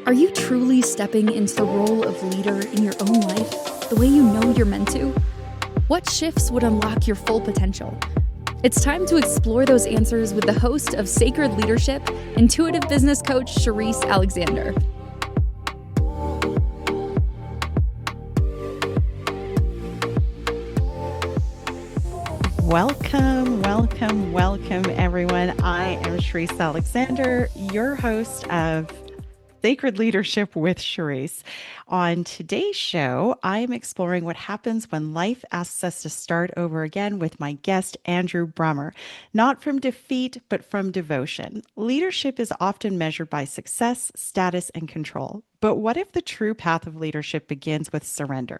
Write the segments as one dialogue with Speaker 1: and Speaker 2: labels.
Speaker 1: Are you truly stepping into the role of leader in your own life the way you know you're meant to? What shifts would unlock your full potential? It's time to explore those answers with the host of Sacred Leadership, intuitive business coach Sherisse Alexander.
Speaker 2: Welcome, everyone. I am Sherisse Alexander, your host of Sacred Leadership with Sherisse. On today's show, I am exploring what happens when life asks us to start over again with my guest, Andrew Brummer. Not from defeat, but from devotion. Leadership is often measured by success, status, and control. But what if the true path of leadership begins with surrender?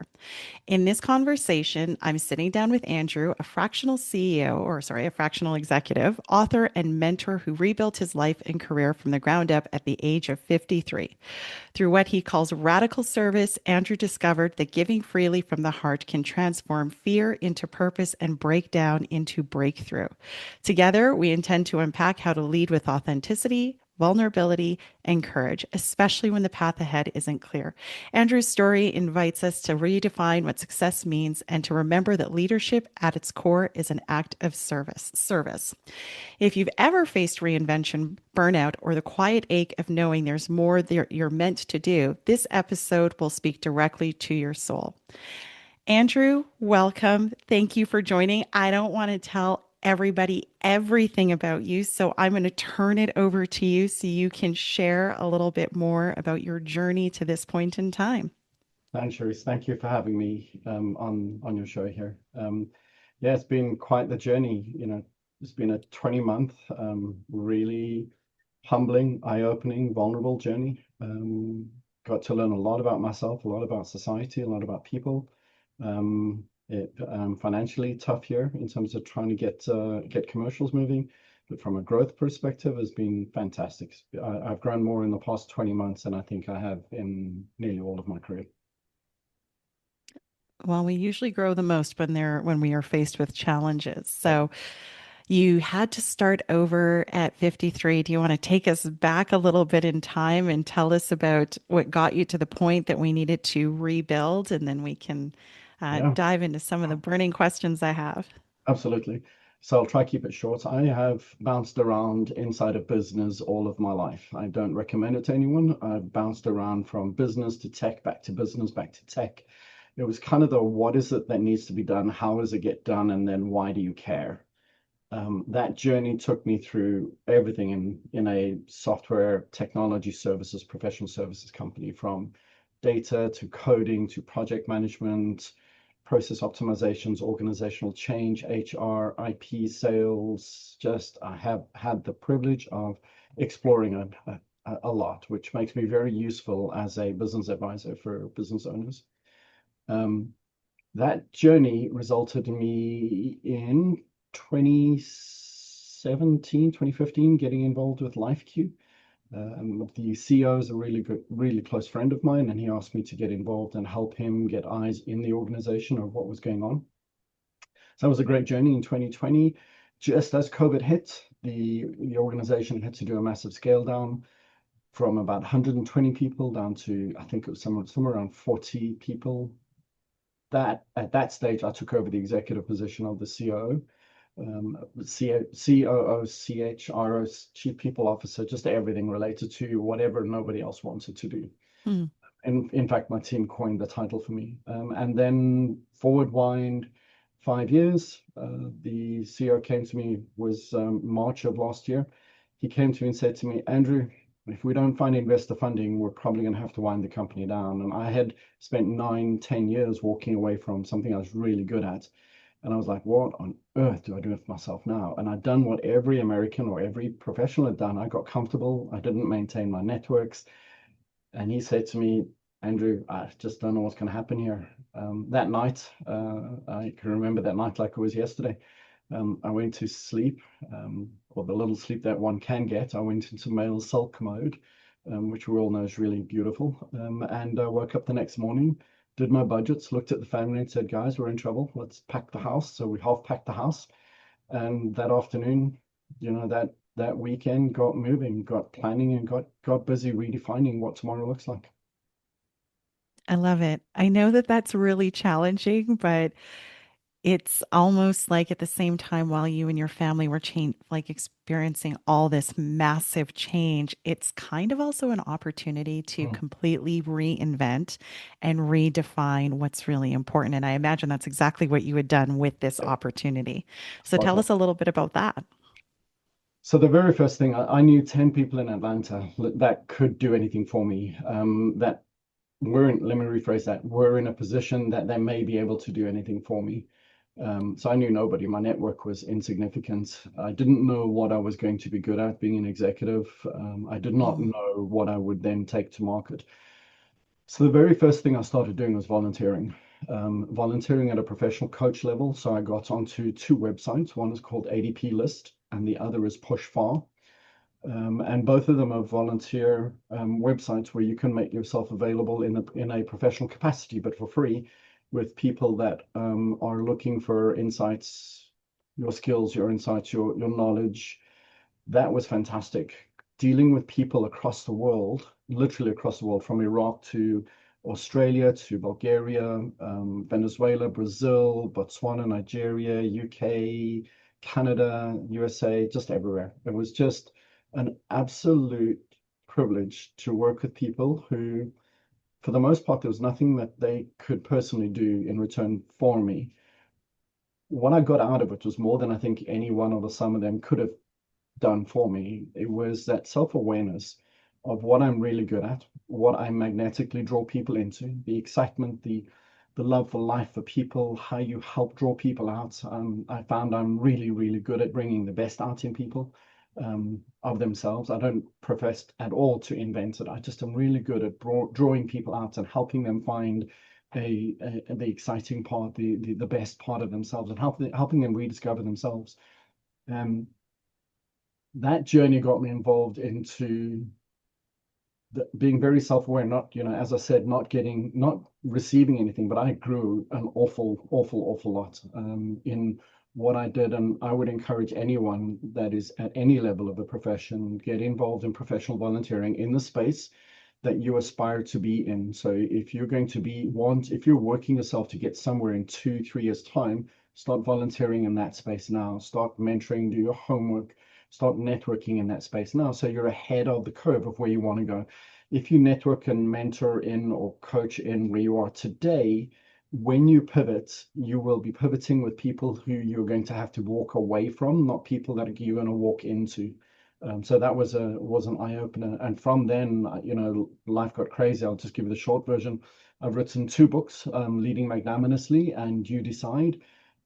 Speaker 2: In this conversation, I'm sitting down with Andrew, a fractional a fractional executive, author, and mentor who rebuilt his life and career from the ground up at the age of 53. Through what he calls radical service, Andrew discovered that giving freely from the heart can transform fear into purpose and breakdown into breakthrough. Together, we intend to unpack how to lead with authenticity, vulnerability, and courage, especially when the path ahead isn't clear. Andrew's story invites us to redefine what success means and to remember that leadership at its core is an act of service. If you've ever faced reinvention, burnout, or the quiet ache of knowing there's more that you're meant to do, this episode will speak directly to your soul. Andrew, welcome. Thank you for joining. I don't want to tell everybody everything about you, so I'm going to turn it over to you so you can share a little bit more about your journey to this point in time.
Speaker 3: Thanks, Sherisse. Thank you for having me on your show here. Yeah, it's been quite the journey. It's been a 20-month, really humbling, eye-opening, vulnerable journey. Got to learn a lot about myself, a lot about society, a lot about people. Financially tough year in terms of trying to get commercials moving, but from a growth perspective has been fantastic. I've grown more in the past 20 months than I think I have in nearly all of my career.
Speaker 2: Well, we usually grow the most when we are faced with challenges. So you had to start over at 53. Do you want to take us back a little bit in time and tell us about what got you to the point that we needed to rebuild? And then we can
Speaker 3: Yeah,
Speaker 2: dive into some of the burning questions I have.
Speaker 3: absolutely. So I'll try to keep it short. I have bounced around inside of business all of my life. I don't recommend it to anyone. I've bounced around from business to tech, back to business, back to tech. It was kind of the what is it that needs to be done? How does it get done? And then why do you care? That journey took me through everything in a software technology services, professional services company, from data to coding to project management, process optimizations, organizational change, HR, IP, sales. Just I have had the privilege of exploring a lot, which makes me very useful as a business advisor for business owners. Um, that journey resulted in me in 2017, 2015, getting involved with LifeQ. The CEO is a really close friend of mine, and he asked me to get involved and help him get eyes in the organization of what was going on. So that was a great journey in 2020. Just as COVID hit, the organization had to do a massive scale down from about 120 people down to, I think it was somewhere around 40 people. That at that stage, I took over the executive position of the COO, COO, CHRO, Chief People Officer, just everything related to whatever nobody else wanted to do.
Speaker 2: Hmm.
Speaker 3: And in fact, my team coined the title for me. And then forward wind 5 years, the CEO came to me, was March of last year. He came to me and said to me, Andrew, if we don't find investor funding, we're probably going to have to wind the company down. And I had spent 9, 10 years walking away from something I was really good at. And I was like, what on earth do I do with myself now? And I'd done what every American or every professional had done. I got comfortable. I didn't maintain my networks. And he said to me, Andrew, I just don't know what's going to happen here. That night, I can remember that night like it was yesterday. I went to sleep, or the little sleep that one can get. I went into male sulk mode, which we all know is really beautiful. And I woke up the next morning, did my budgets, looked at the family and said, guys, we're in trouble. Let's pack the house. So we half packed the house. And that afternoon, that that weekend, got moving, got planning, and got busy redefining what tomorrow looks like.
Speaker 2: I love it. I know that that's really challenging, but it's almost like at the same time while you and your family were like experiencing all this massive change, it's kind of also an opportunity to
Speaker 3: Mm.
Speaker 2: completely reinvent and redefine what's really important. And I imagine that's exactly what you had done with this
Speaker 3: Yep,
Speaker 2: opportunity. So
Speaker 3: spot
Speaker 2: tell
Speaker 3: on.
Speaker 2: us a little bit about that.
Speaker 3: So the very first thing, I knew 10 people in Atlanta that could do anything for me, that were in, let me rephrase that, were in a position that they may be able to do anything for me. So I knew nobody. My network was insignificant. I didn't know what I was going to be good at being an executive. I did not
Speaker 2: Mm.
Speaker 3: know what I would then take to market. So the very first thing I started doing was volunteering. Volunteering at a professional coach level. So I got onto two websites. One is called ADP List, and the other is Push Far. And both of them are volunteer websites where you can make yourself available in a professional capacity, but for free, with people that are looking for insights, your skills, your insights, your knowledge. That was fantastic. Dealing with people across the world, literally across the world, from Iraq to Australia to Bulgaria, Venezuela, Brazil, Botswana, Nigeria, UK, Canada, USA, just everywhere. It was just an absolute privilege to work with people who, for the most part, there was nothing that they could personally do in return for me. What I got out of it was more than I think any one or the some of them could have done for me. It was that self-awareness of what I'm really good at, what I magnetically draw people into, the excitement, the love for life for people, how you help draw people out. I found I'm really, really good at bringing the best out in people, of themselves. I don't profess at all to invent it. I just am really good at drawing people out and helping them find the exciting part, the best part of themselves, and helping them rediscover themselves. Um, that journey got me involved into being very self-aware, not, as I said, not receiving anything, but I grew an awful, awful, awful lot in what I did. And I would encourage anyone that is at any level of a profession, get involved in professional volunteering in the space that you aspire to be in. So if you're going to if you're working yourself to get somewhere in 2, 3 years' time, start volunteering in that space now. Start mentoring, do your homework, start networking in that space now. So you're ahead of the curve of where you want to go. If you network and mentor in or coach in where you are today, when you pivot, you will be pivoting with people who you're going to have to walk away from, not people that you're going to walk into. So that was an eye opener, and from then, life got crazy. I'll just give you the short version. I've written two books, Leading Magnanimously and You Decide.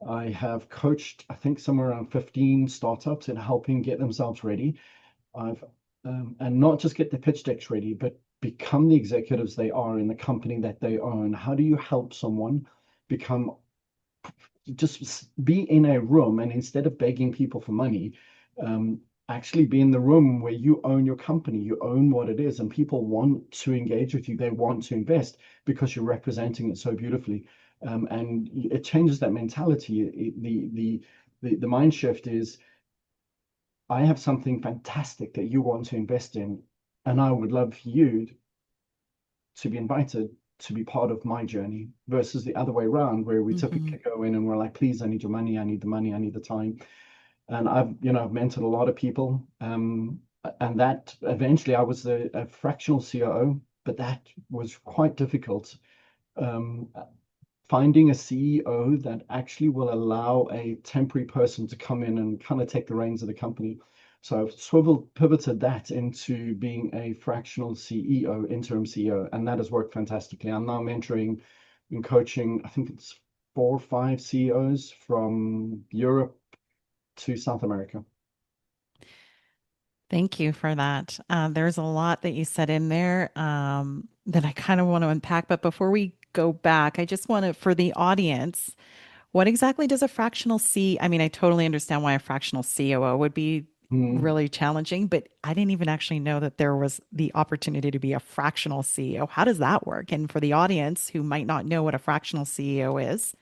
Speaker 3: I have coached, I think, somewhere around 15 startups in helping get themselves ready. I've and not just get the pitch decks ready, but become the executives they are in the company that they own. How do you help someone become just be in a room, and instead of begging people for money, um, actually be in the room where you own your company, you own what it is, and people want to engage with you. They want to invest because you're representing it so beautifully, and it changes that mentality. The mind shift is, I have something fantastic that you want to invest in, and I would love you to be invited to be part of my journey, versus the other way around, where we
Speaker 2: Hmm.
Speaker 3: typically go in and we're like, please, I need your money, I need the money, I need the time. And I've mentored a lot of people, and that eventually I was a fractional COO, but that was quite difficult. Um, Finding a CEO that actually will allow a temporary person to come in and kind of take the reins of the company. So I've pivoted that into being a fractional CEO, interim CEO, and that has worked fantastically. I'm now mentoring and coaching, I think it's 4 or 5 CEOs from Europe to South America.
Speaker 2: Thank you for that. There's a lot that you said in there that I kind of want to unpack. But before we go back, I just want to, for the audience, what exactly does a fractional C? I mean, I totally understand why a fractional COO would be
Speaker 3: Mm.
Speaker 2: really challenging, but I didn't even actually know that there was the opportunity to be a fractional CEO. How does that work? And for the audience who might not know what a fractional CEO is,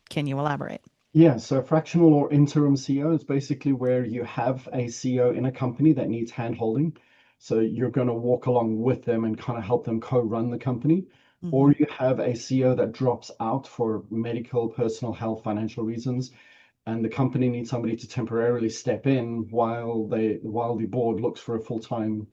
Speaker 2: can you elaborate?
Speaker 3: Yeah, so fractional or interim CEO is basically where you have a CEO in a company that needs hand-holding. So you're going to walk along with them and kind of help them co-run the company. Or
Speaker 2: Hmm.
Speaker 3: you have a CEO that drops out for medical, personal health, financial reasons, and the company needs somebody to temporarily step in while the board looks for a full-time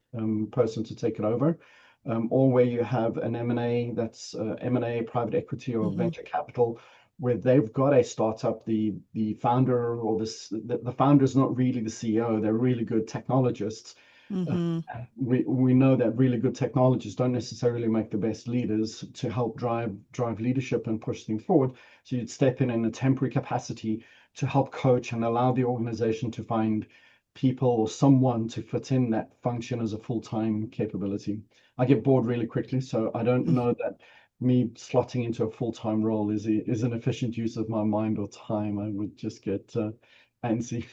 Speaker 3: person to take it over. Or where you have an M&A that's M&A, private equity, or
Speaker 2: Hmm.
Speaker 3: venture capital, where they've got a startup, the founder or the founder is not really the CEO, they're really good technologists. Uh,
Speaker 2: Hmm.
Speaker 3: we know that really good technologists don't necessarily make the best leaders to help drive leadership and push things forward. So you'd step in a temporary capacity to help coach and allow the organization to find people or someone to fit in that function as a full-time capability. I get bored really quickly, so I don't know that me slotting into a full-time role is an efficient use of my mind or time. I would just get antsy.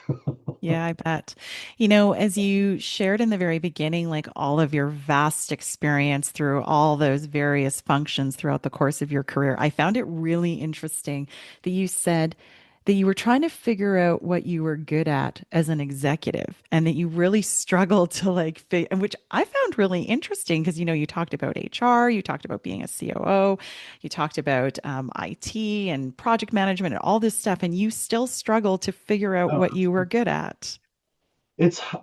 Speaker 2: Yeah, I bet. As you shared in the very beginning, like all of your vast experience through all those various functions throughout the course of your career, I found it really interesting that you said that you were trying to figure out what you were good at as an executive and that you really struggled to and which I found really interesting because, you talked about HR, you talked about being a COO, you talked about IT and project management and all this stuff, and you still struggle to figure out
Speaker 3: Oh,
Speaker 2: what you were good at.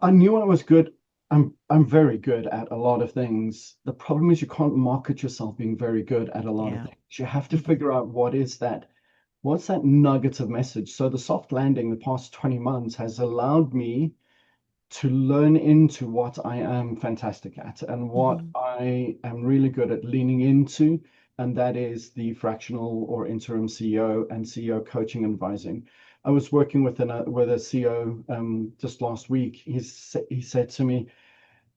Speaker 3: I knew I was good. I'm very good at a lot of things. The problem is you can't market yourself being very good at a lot of
Speaker 2: Yeah.
Speaker 3: things. You have to
Speaker 2: Hmm.
Speaker 3: figure out what's that nugget of message. So the soft landing the past 20 months has allowed me to learn into what I am fantastic at and what
Speaker 2: Hmm.
Speaker 3: I am really good at leaning into, and that is the fractional or interim CEO and CEO coaching and advising. I was working with a CEO just last week. He said to me,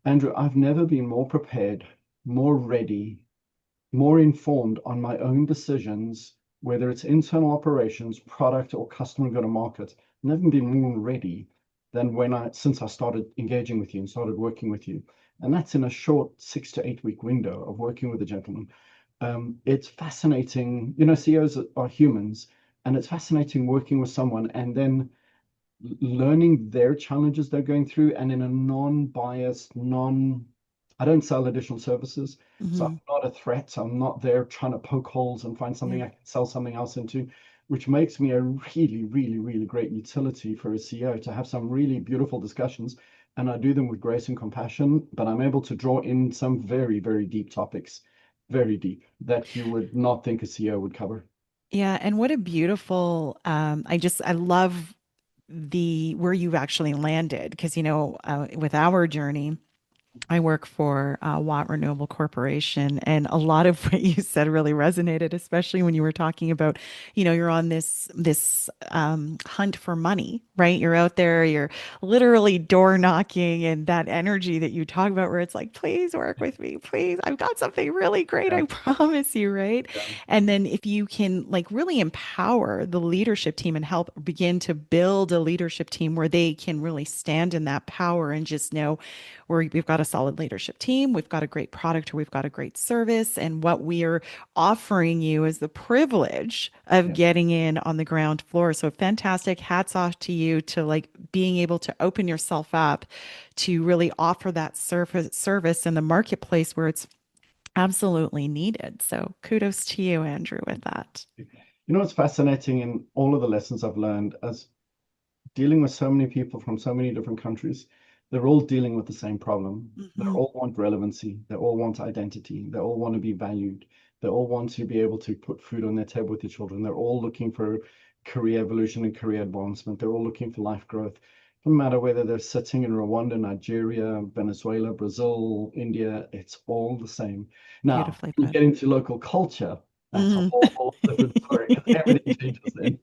Speaker 3: Andrew, I've never been more prepared, more ready, more informed on my own decisions, whether it's internal operations, product, or customer go to market. Never been more ready than since I started engaging with you and started working with you. And that's in a short 6 to 8 week window of working with a gentleman. It's fascinating. CEOs are humans, and it's fascinating working with someone and then learning their challenges they're going through and in a non-biased, I don't sell additional services. So I'm
Speaker 2: Hmm.
Speaker 3: not a threat. I'm not there trying to poke holes and find something
Speaker 2: Yeah.
Speaker 3: I can sell something else into, which makes me a really, really, really great utility for a CEO to have some really beautiful discussions. And I do them with grace and compassion, but I'm able to draw in some very, very deep topics, very deep, that you would not think a CEO would cover.
Speaker 2: Yeah. And what a beautiful, I love the where you've actually landed because, with our journey, I work for Watt Renewable Corporation, and a lot of what you said really resonated, especially when you were talking about, you're on this hunt for money, right? You're out there, you're literally door knocking, and that energy that you talk about, where it's like, please work with me, please, I've got something really great,
Speaker 3: Yeah,
Speaker 2: I promise you, right?
Speaker 3: yeah,
Speaker 2: And then if you can like really empower the leadership team and help begin to build a leadership team where they can really stand in that power and just know we've got a solid leadership team, we've got a great product, or we've got a great service. And what we're offering you is the privilege of
Speaker 3: yeah.
Speaker 2: getting in on the ground floor. So fantastic. Hats off to you to like being able to open yourself up to really offer that service in the marketplace where it's absolutely needed. So kudos to you, Andrew, with that.
Speaker 3: What's fascinating in all of the lessons I've learned as dealing with so many people from so many different countries, they're all dealing with the same problem. They
Speaker 2: Hmm.
Speaker 3: all want relevancy. They all want identity. They all want to be valued. They all want to be able to put food on their table with their children. They're all looking for career evolution and career advancement. They're all looking for life growth. No matter whether they're sitting in Rwanda, Nigeria, Venezuela, Brazil, India, it's all the same. Now,
Speaker 2: Beautifully
Speaker 3: when you
Speaker 2: put.
Speaker 3: get into local culture, that's a
Speaker 2: Mhm.
Speaker 3: whole different story because everything changes then.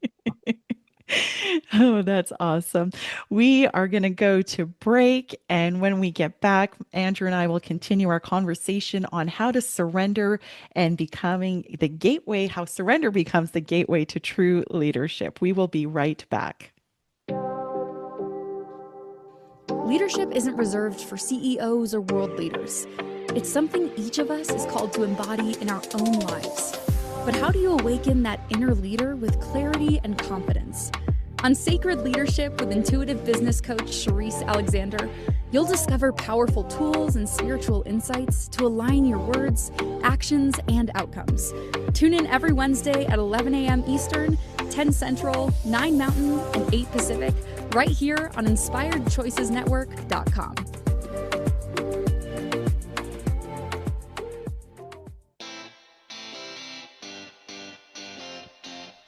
Speaker 2: Oh, that's awesome. We are going to go to break. And when we get back, Andrew and I will continue our conversation on how to surrender and becoming the gateway, how surrender becomes the gateway to true leadership. We will be right back.
Speaker 1: Leadership isn't reserved for CEOs or world leaders. It's something each of us is called to embody in our own lives. But how do you awaken that inner leader with clarity and confidence? On Sacred Leadership with intuitive business coach Sherisse Alexander, you'll discover powerful tools and spiritual insights to align your words, actions, and outcomes. Tune in every Wednesday at 11 a.m. Eastern, 10 Central, 9 Mountain, and 8 Pacific, right here on InspiredChoicesNetwork.com.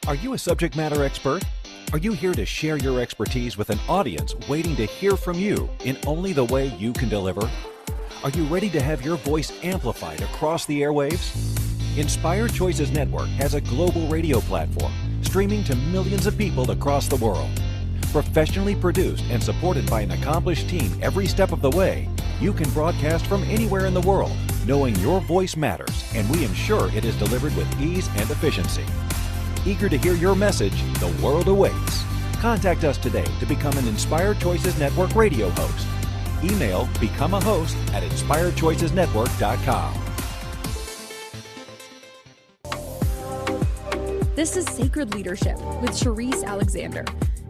Speaker 4: Are you a subject matter expert? Are you here to share your expertise with an audience waiting to hear from you in only the way you can deliver? Are you ready to have your voice amplified across the airwaves? Inspired Choices Network has a global radio platform streaming to millions of people across the world. Professionally produced and supported by an accomplished team every step of the way, you can broadcast from anywhere in the world, knowing your voice matters, and we ensure it is delivered with ease and efficiency. Eager to hear your message, the world awaits. Contact us today to become an Inspired Choices Network radio host. Email become a host at inspiredchoicesnetwork.com.
Speaker 1: This is Sacred Leadership with Sherisse Alexander.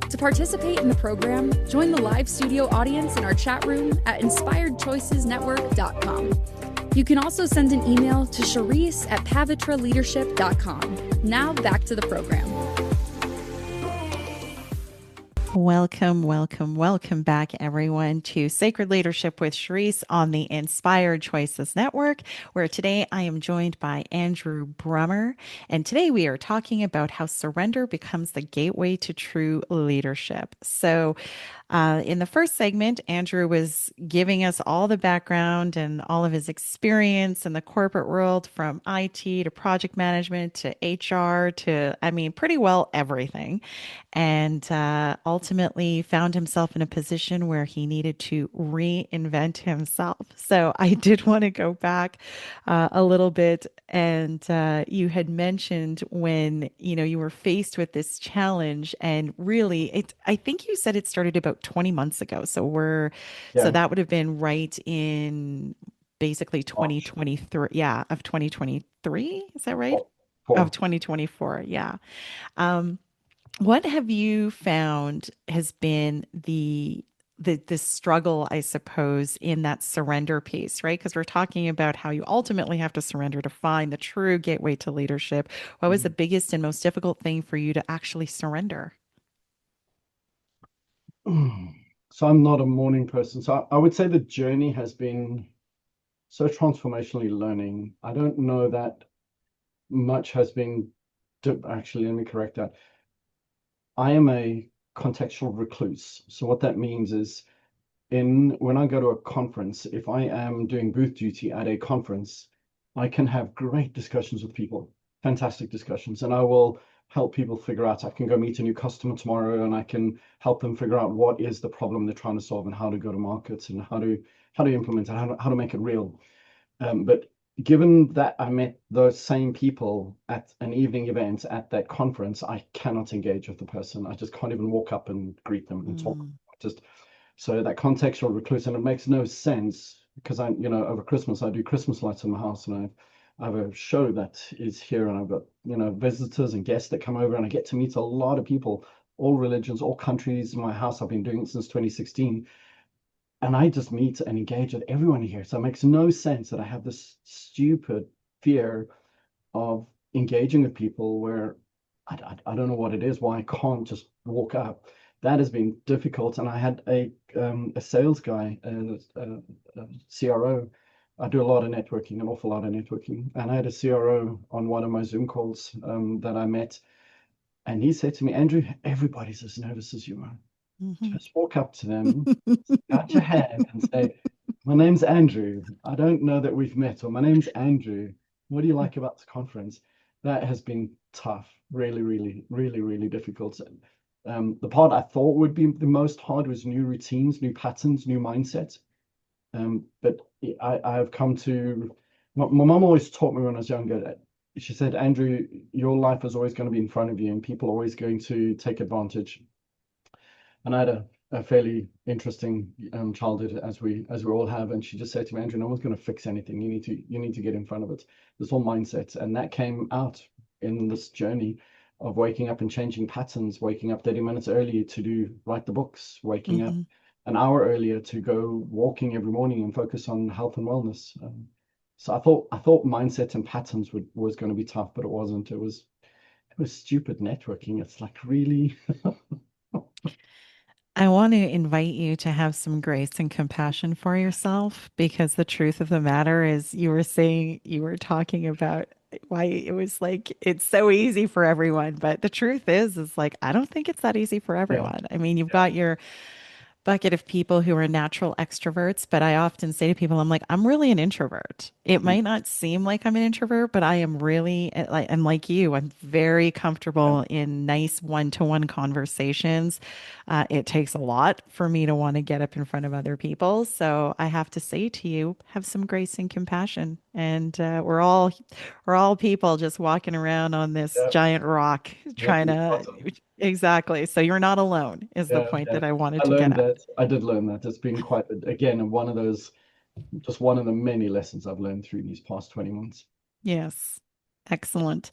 Speaker 1: To participate in the program, join the live studio audience in our chat room at inspiredchoicesnetwork.com. You can also send an email to Sherisse@pavitraleadership.com. Now back to the program.
Speaker 2: Welcome back, everyone, to Sacred Leadership with Sherisse on the Inspired Choices Network, where today I am joined by Andrew Brummer. And today we are talking about how surrender becomes the gateway to true leadership. So, in the first segment, Andrew was giving us all the background and all of his experience in the corporate world, from IT to project management to HR to, pretty well everything. And ultimately found himself in a position where he needed to reinvent himself. So I did want to go back a little bit. And you had mentioned when, you were faced with this challenge, and really, I think you said it started about 20 months ago. So so that would have been right in basically 2023. Yeah, of 2023. Is that right? Of 2024. Yeah. What have you found has been the struggle, I suppose, in that surrender piece, right? Because we're talking about how you ultimately have to surrender to find the true gateway to leadership. What was the biggest and most difficult thing for you to actually surrender?
Speaker 3: So I'm not a morning person. So I would say the journey has been so transformationally learning. I don't know that much has been, actually, let me correct that. I am a contextual recluse. So what that means is when I go to a conference, if I am doing booth duty at a conference, I can have great discussions with people, fantastic discussions, and I will help people figure out. I can go meet a new customer tomorrow, and I can help them figure out what is the problem they're trying to solve and how to go to market and how to implement it, how to make it real. But given that I met those same people at an evening event at that conference, I cannot engage with the person. I just can't even walk up and greet them and talk. So that contextual recluse, and it makes no sense because over Christmas I do Christmas lights in my house, and I have a show that is here, and I've got visitors and guests that come over, and I get to meet a lot of people, all religions, all countries. In my house, I've been doing it since 2016, and I just meet and engage with everyone here. So it makes no sense that I have this stupid fear of engaging with people where I don't know what it is, why I can't just walk up. That has been difficult. And I had a sales guy, a CRO. I do a lot of networking, an awful lot of networking. And I had a CRO on one of my Zoom calls that I met. And he said to me, Andrew, everybody's as nervous as you are. Just walk up to them, pat your hand and say, my name's Andrew. I don't know that we've met, or my name's Andrew. What do you like about this conference? That has been tough, really, really, really, really difficult. The part I thought would be the most hard was new routines, new patterns, new mindsets. But I have come to, my mom always taught me when I was younger, she said, Andrew, your life is always going to be in front of you and people are always going to take advantage. And I had a fairly interesting childhood, as we all have, and she just said to me, Andrew, no one's going to fix anything. You need to get in front of it. This whole mindset, and that came out in this journey of waking up and changing patterns, waking up 30 minutes early to write the books, waking up
Speaker 2: Hmm.
Speaker 3: an hour earlier to go walking every morning and focus on health and wellness. So I thought mindset and patterns was going to be tough, but it wasn't. It was stupid networking. It's like really,
Speaker 2: I want to invite you to have some grace and compassion for yourself because the truth of the matter is, you were talking about why it was like it's so easy for everyone. But the truth is like, I don't think it's that easy for
Speaker 3: yeah,
Speaker 2: everyone. I mean, you've
Speaker 3: yeah,
Speaker 2: got your bucket of people who are natural extroverts, but I often say to people, I'm like, I'm really an introvert. It
Speaker 3: mm,
Speaker 2: might not seem like I'm an introvert, but I am really like I'm like you. I'm very
Speaker 3: yeah,
Speaker 2: comfortable in nice one-to-one conversations. It takes a lot for me to want to get up in front of other people. So I have to say to you, have some grace and compassion. And we're all people just walking around on this
Speaker 3: yeah,
Speaker 2: giant rock
Speaker 3: yep,
Speaker 2: trying
Speaker 3: you've
Speaker 2: to
Speaker 3: got them.
Speaker 2: exactly. So you're not alone is the
Speaker 3: Yeah,
Speaker 2: point
Speaker 3: yeah.
Speaker 2: that I wanted
Speaker 3: I
Speaker 2: to get
Speaker 3: learned
Speaker 2: at.
Speaker 3: that. I did learn that. It's been quite, again, one of those, just one of the many lessons I've learned through these past 20 months.
Speaker 2: Yes. Excellent.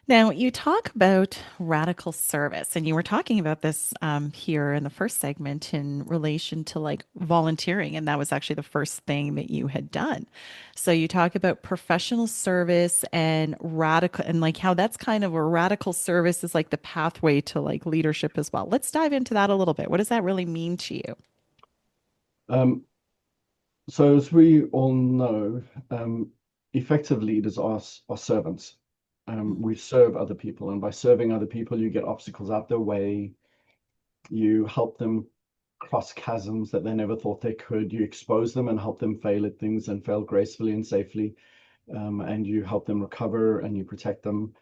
Speaker 2: Now, you talk about radical service, and you were talking about this here in the first segment in relation to like volunteering, and that was actually the first thing that you had done. So you talk about professional service and radical, and like how that's kind of a radical service is like the pathway to like leadership as well. Let's dive into that a little bit. What does that really mean to you?
Speaker 3: Um, so as we all know, effective leaders are servants. We serve other people, and by serving other people, you get obstacles out their way. You help them cross chasms that they never thought they could. You expose them and help them fail at things and fail gracefully and safely. And you help them recover and you protect them.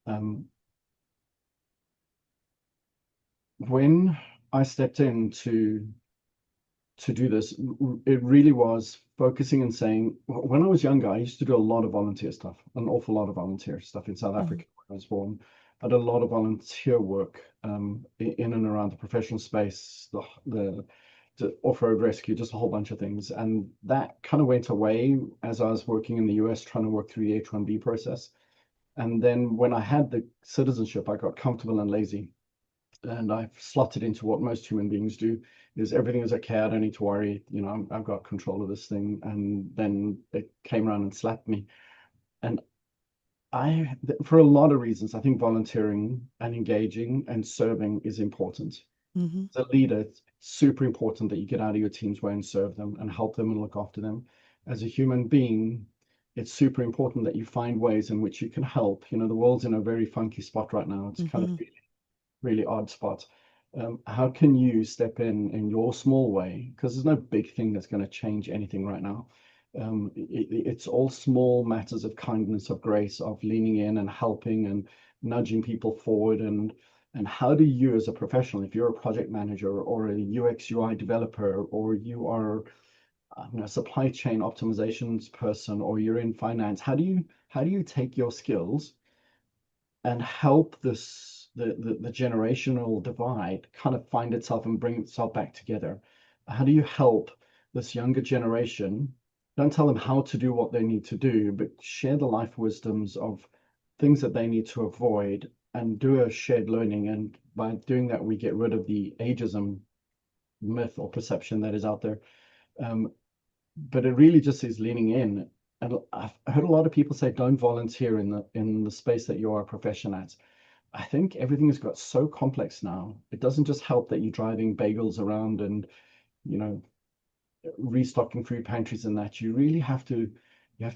Speaker 3: Um, when I stepped in to do this, it really was focusing and saying, when I was younger, I used to do a lot of volunteer stuff, an awful lot of volunteer stuff in South
Speaker 2: Mhm.
Speaker 3: Africa when I was born. I did a lot of volunteer work in and around the professional space, the off-road rescue, just a whole bunch of things. And that kind of went away as I was working in the US, trying to work through the H-1B process. And then when I had the citizenship, I got comfortable and lazy and I've slotted into what most human beings do is everything is okay. I don't need to worry. I've got control of this thing. And then it came around and slapped me. And for a lot of reasons, I think volunteering and engaging and serving is important.
Speaker 2: Mhm.
Speaker 3: As a leader, it's super important that you get out of your team's way and serve them and help them and look after them. As a human being, it's super important that you find ways in which you can help. The world's in a very funky spot right now. It's kind of
Speaker 2: Mhm.
Speaker 3: really odd spot. How can you step in your small way? Because there's no big thing that's going to change anything right now. It's all small matters of kindness, of grace, of leaning in and helping and nudging people forward. And how do you, as a professional, if you're a project manager or a UX UI developer, or you are a supply chain optimizations person, or you're in finance, how do you take your skills and help the generational divide kind of find itself and bring itself back together? How do you help this younger generation? Don't tell them how to do what they need to do, but share the life wisdoms of things that they need to avoid and do a shared learning. And by doing that, we get rid of the ageism myth or perception that is out there. Um, but it really just is leaning in. And I've heard a lot of people say, don't volunteer in the space that you are a profession at. I think everything has got so complex now. It doesn't just help that you're driving bagels around and, you know, restocking food pantries and that. You have to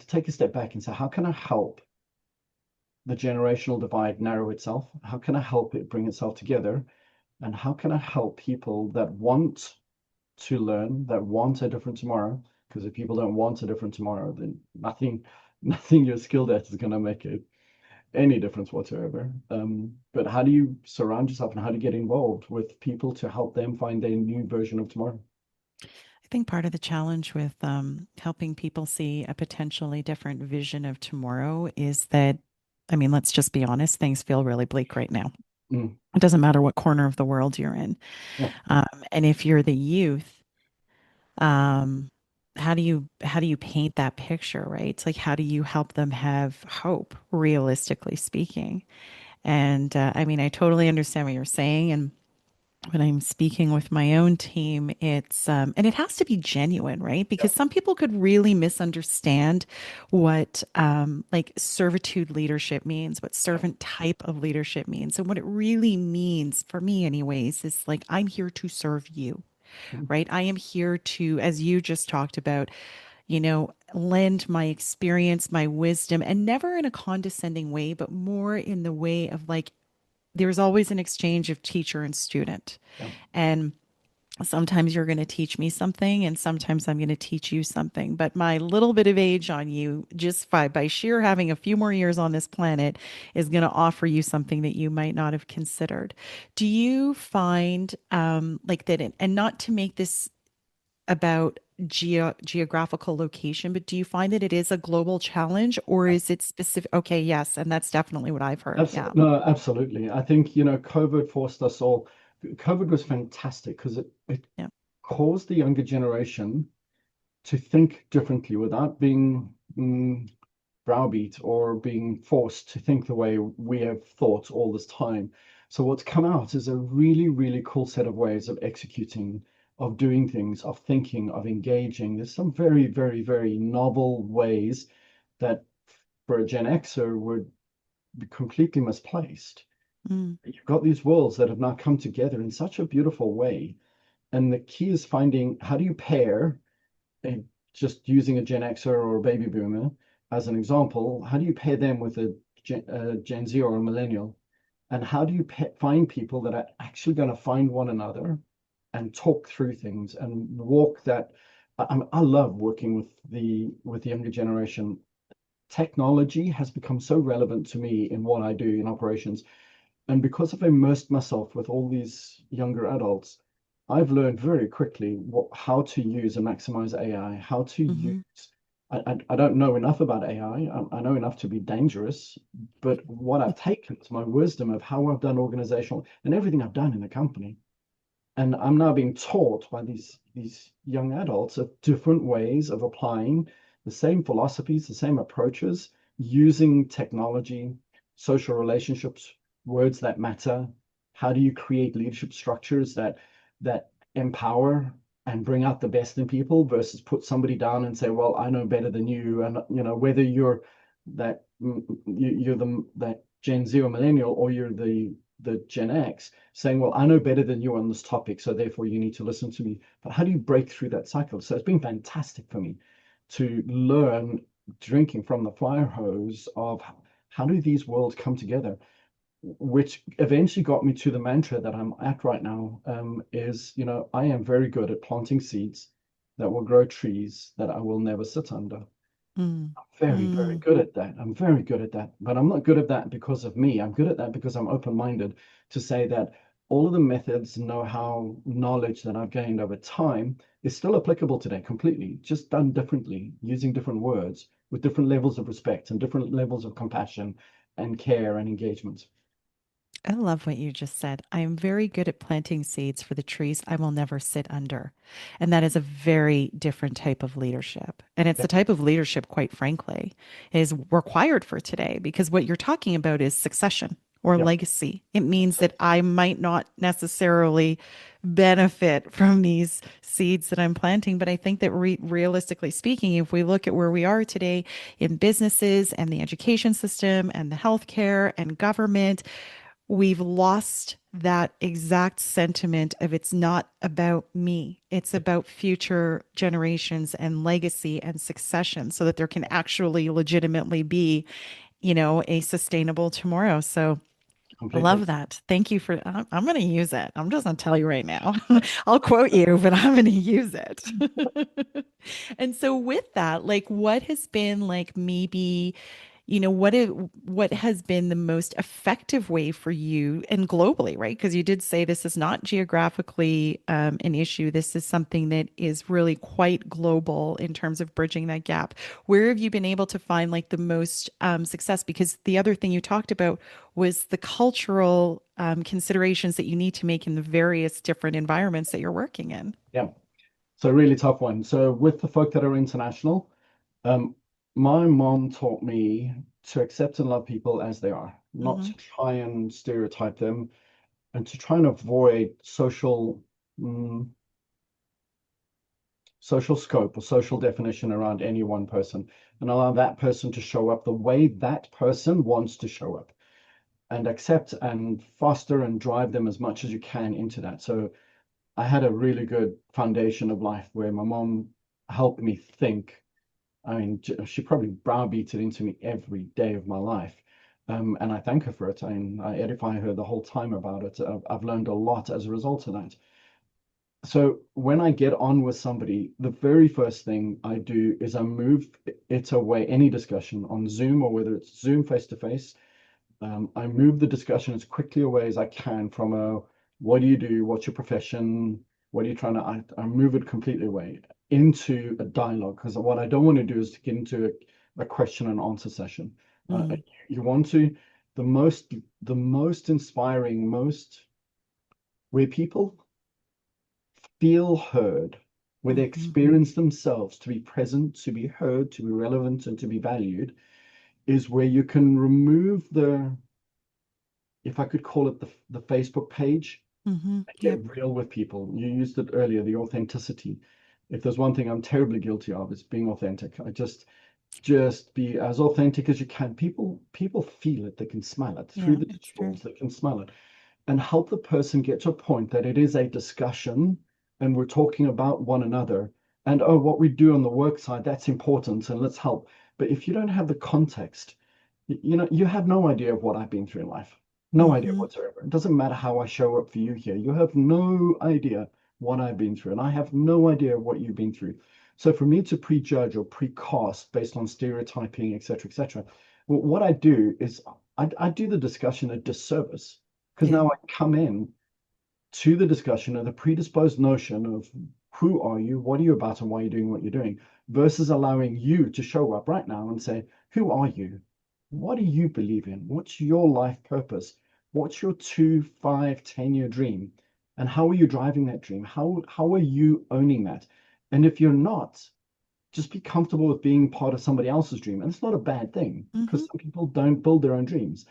Speaker 3: take a step back and say, how can I help the generational divide narrow itself? How can I help it bring itself together? And how can I help people that want to learn, that want a different tomorrow? Because if people don't want a different tomorrow, then nothing you're skilled at is going to make it any difference whatsoever. But how do you surround yourself and how do you get involved with people to help them find their new version of tomorrow?
Speaker 2: I think part of the challenge with helping people see a potentially different vision of tomorrow is that, I mean, let's just be honest, things feel really bleak right now.
Speaker 3: Mm,
Speaker 2: It doesn't matter what corner of the world you're in.
Speaker 3: yeah,
Speaker 2: And if you're the youth, um, how do you paint that picture, right? It's like, how do you help them have hope, realistically speaking? And I mean, I totally understand what you're saying. And when I'm speaking with my own team, it's and it has to be genuine, right?
Speaker 3: Yeah.
Speaker 2: Because some people could really misunderstand what like servitude leadership means, what
Speaker 3: Yeah.
Speaker 2: servant type of leadership means, and what it really means for me, anyways, is like, I'm here to serve you,
Speaker 3: Mhm.
Speaker 2: right? I am here to, as you just talked about, lend my experience, my wisdom, and never in a condescending way, but more in the way of like, there's always an exchange of teacher and student.
Speaker 3: Yeah.
Speaker 2: And sometimes you're going to teach me something, and sometimes I'm going to teach you something. But my little bit of age on you, just by sheer having a few more years on this planet, is going to offer you something that you might not have considered. Do you find like that, and not to make this about geographical location, but do you find that it is a global challenge, or is it specific? Okay, yes, and that's definitely what I've heard. Yeah.
Speaker 3: No, absolutely. I think, COVID forced us all. COVID was fantastic because it
Speaker 2: Yeah.
Speaker 3: caused the younger generation to think differently without being browbeat or being forced to think the way we have thought all this time. So what's come out is a really, really cool set of ways of executing, of doing things, of thinking, of engaging. There's some very, very, very novel ways that for a Gen Xer would be completely misplaced.
Speaker 2: Mm,
Speaker 3: You've got these worlds that have now come together in such a beautiful way. And the key is finding how do you pair a, just using a Gen Xer or a baby boomer as an example, how do you pair them with a Gen Z or a millennial? And how do you find people that are actually going to find one another and talk through things and walk that? I love working with the younger generation. Technology has become so relevant to me in what I do in operations. And because I've immersed myself with all these younger adults, I've learned very quickly how to use and maximize AI, how to use.
Speaker 2: hmm
Speaker 3: I don't know enough about AI. I know enough to be dangerous, but what I've taken is my wisdom of how I've done organizational and everything I've done in the company. And I'm now being taught by these young adults of different ways of applying the same philosophies, the same approaches, using technology, social relationships, words that matter. How do you create leadership structures that empower and bring out the best in people versus put somebody down and say, well, I know better than you. And whether you're you're the that Gen Z or millennial, or you're the Gen X, saying, well, I know better than you on this topic, so therefore you need to listen to me. But how do you break through that cycle? So it's been fantastic for me to learn, drinking from the fire hose of how do these worlds come together, which eventually got me to the mantra that I'm at right now, is, I am very good at planting seeds that will grow trees that I will never sit under.
Speaker 2: mm,
Speaker 3: Very, very
Speaker 2: mm.
Speaker 3: good at that. I'm very good at that. But I'm not good at that because of me. I'm good at that because I'm open-minded to say that all of the methods, know-how, knowledge that I've gained over time is still applicable today completely, just done differently, using different words with different levels of respect and different levels of compassion and care and engagement.
Speaker 2: I love what you just said. I am very good at planting seeds for the trees I will never sit under. And that is a very different type of leadership. And it's
Speaker 3: Yeah,
Speaker 2: the type of leadership, quite frankly, is required for today, because what you're talking about is succession or
Speaker 3: yeah,
Speaker 2: legacy. It means that I might not necessarily benefit from these seeds that I'm planting. But I think that realistically speaking, if we look at where we are today in businesses and the education system and the healthcare and government, we've lost that exact sentiment of it's not about me. It's about future generations and legacy and succession so that there can actually legitimately be, a sustainable tomorrow. So I
Speaker 3: completely.
Speaker 2: love that. Thank you for, I'm going to use it. I'm just going to tell you right now. I'll quote you, but I'm going to use it. And so with that, like what has been like maybe what has been the most effective way for you and globally, right? Because you did say this is not geographically an issue. This is something that is really quite global in terms of bridging that gap. Where have you been able to find like the most success? Because the other thing you talked about was the cultural considerations that you need to make in the various different environments that you're working in.
Speaker 3: Yeah. So really tough one. So with the folk that are international, um, my mom taught me to accept and love people as they are, not
Speaker 2: Mm-hmm.
Speaker 3: to try and stereotype them, and to try and avoid mm, social scope or social definition around any one person, and allow that person to show up the way that person wants to show up, and accept and foster and drive them as much as you can into that. So I had a really good foundation of life where my mom helped me think. I mean, she probably browbeat it into me every day of my life. And I thank her for it. I edify her the whole time about it. I've learned a lot as a result of that. So when I get on with somebody, the very first thing I do is I move it away, any discussion on Zoom or whether it's Zoom face to face. I move the discussion as quickly away as I can from a what do you do? What's your profession? What are you trying to? I move it completely away into a dialogue, because what I don't want to do is to get into a question and answer session.
Speaker 2: Mm-hmm.
Speaker 3: You want to the most inspiring, most where people feel heard, where they
Speaker 2: Mm-hmm.
Speaker 3: experience themselves to be present, to be heard, to be relevant, and to be valued, is where you can remove the, if I could call it the Facebook page,
Speaker 2: Mm-hmm.
Speaker 3: and
Speaker 2: Yep.
Speaker 3: get real with people. You used it earlier, the authenticity. If there's one thing I'm terribly guilty of, it's being authentic. I just be as authentic as you can. People feel it, they can smell it through
Speaker 2: Yeah,
Speaker 3: the
Speaker 2: it's true.
Speaker 3: digitals, they can smell it, and help the person get to a point that it is a discussion and we're talking about one another. And oh, what we do on the work side, that's important, and let's help. But if you don't have the context, you have no idea of what I've been through in life. No idea
Speaker 2: Mm-hmm.
Speaker 3: whatsoever. It doesn't matter how I show up for you here. You have no idea what I've been through, and I have no idea what you've been through. So for me to prejudge or precast based on stereotyping, etc., well, what I do is I do the discussion a disservice, because
Speaker 2: Yeah.
Speaker 3: now I come in to the discussion of the predisposed notion of who are you, what are you about, and why are you doing what you're doing, versus allowing you to show up right now and say, who are you? What do you believe in? What's your life purpose? What's your 2, 5, 10-year dream? And how are you driving that dream? How are you owning that? And if you're not, just be comfortable with being part of somebody else's dream. And it's not a bad thing,
Speaker 2: Mm-hmm.
Speaker 3: because some people don't build their own dreams,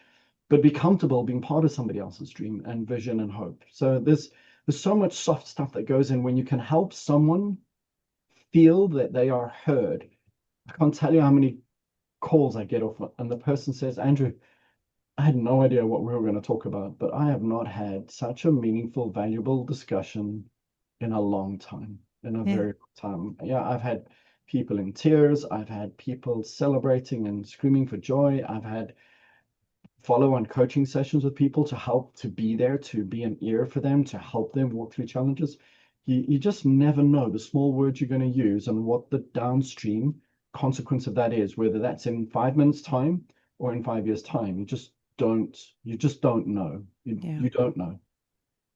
Speaker 3: but be comfortable being part of somebody else's dream and vision and hope. So there's so much soft stuff that goes in when you can help someone feel that they are heard. I can't tell you how many calls I get off, and the person says, Andrew, I had no idea what we were going to talk about, but I have not had such a meaningful, valuable discussion in a long time, in a
Speaker 2: Yeah.
Speaker 3: very long time. Yeah, I've had people in tears. I've had people celebrating and screaming for joy. I've had follow-on coaching sessions with people to help, to be there, to be an ear for them, to help them walk through challenges. You just never know the small words you're going to use and what the downstream consequence of that is, whether that's in 5 minutes time or in 5 years time. You just don't know. You,
Speaker 2: Yeah.
Speaker 3: you don't know.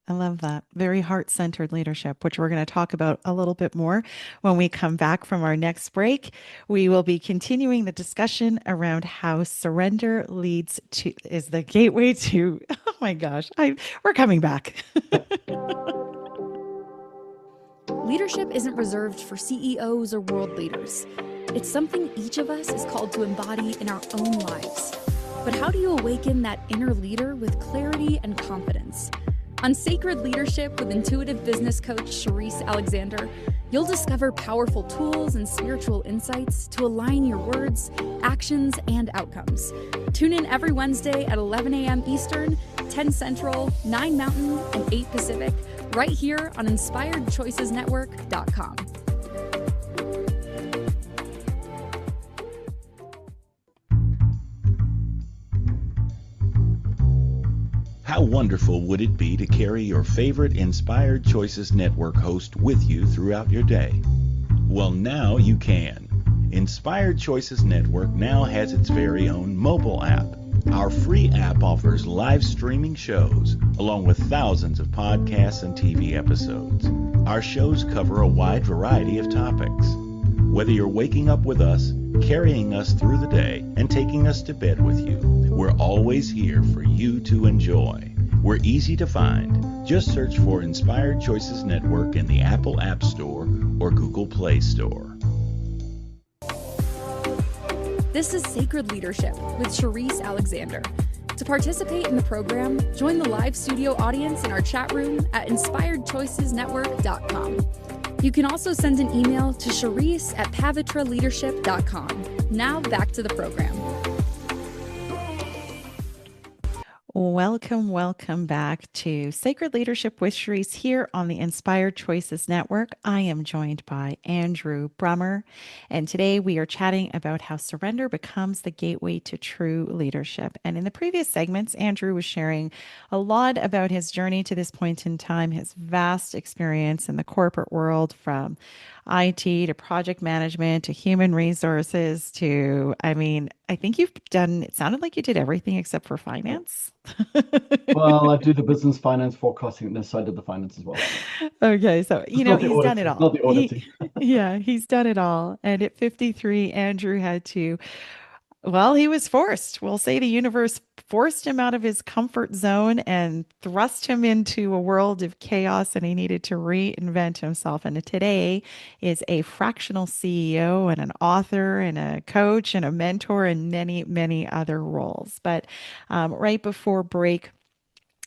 Speaker 2: I love that. Very heart-centered leadership, which we're going to talk about a little bit more when we come back from our next break. We will be continuing the discussion around how surrender is the gateway to, oh my gosh, we're coming back.
Speaker 1: Leadership isn't reserved for CEOs or world leaders. It's something each of us is called to embody in our own lives. But how do you awaken that inner leader with clarity and confidence? On Sacred Leadership with intuitive business coach Sherisse Alexander, you'll discover powerful tools and spiritual insights to align your words, actions, and outcomes. Tune in every Wednesday at 11 a.m. Eastern, 10 Central, 9 Mountain, and 8 Pacific, right here on InspiredChoicesNetwork.com.
Speaker 5: How wonderful would it be to carry your favorite Inspired Choices Network host with you throughout your day? Well, now you can. Inspired Choices Network now has its very own mobile app. Our free app offers live streaming shows, along with thousands of podcasts and TV episodes. Our shows cover a wide variety of topics. Whether you're waking up with us, carrying us through the day, and taking us to bed with you, we're always here for you to enjoy. We're easy to find. Just search for Inspired Choices Network in the Apple App Store or Google Play Store.
Speaker 1: This is Sacred Leadership with Sherisse Alexander. To participate in the program, join the live studio audience in our chat room at inspiredchoicesnetwork.com. You can also send an email to Sherisse@pavitraleadership.com. Now back to the program.
Speaker 2: Welcome back to Sacred Leadership with Sherisse here on the Inspired Choices Network. I am joined by Andrew Brummer, and today we are chatting about how surrender becomes the gateway to true leadership. And in the previous segments, Andrew was sharing a lot about his journey to this point in time, his vast experience in the corporate world, from IT to project management to human resources to, I think you've done, it sounded like you did everything except for finance.
Speaker 3: Well, I do the business finance forecasting, and this I did the finance as well.
Speaker 2: Okay, so
Speaker 3: It's not the
Speaker 2: he's done it
Speaker 3: auditing,
Speaker 2: all.
Speaker 3: not the auditing.
Speaker 2: Yeah, he's done it all. And at 53, Andrew had to, well, he was forced. We'll say the universe forced him out of his comfort zone and thrust him into a world of chaos, and he needed to reinvent himself. And today is a fractional CEO and an author and a coach and a mentor and many, many other roles. But right before break,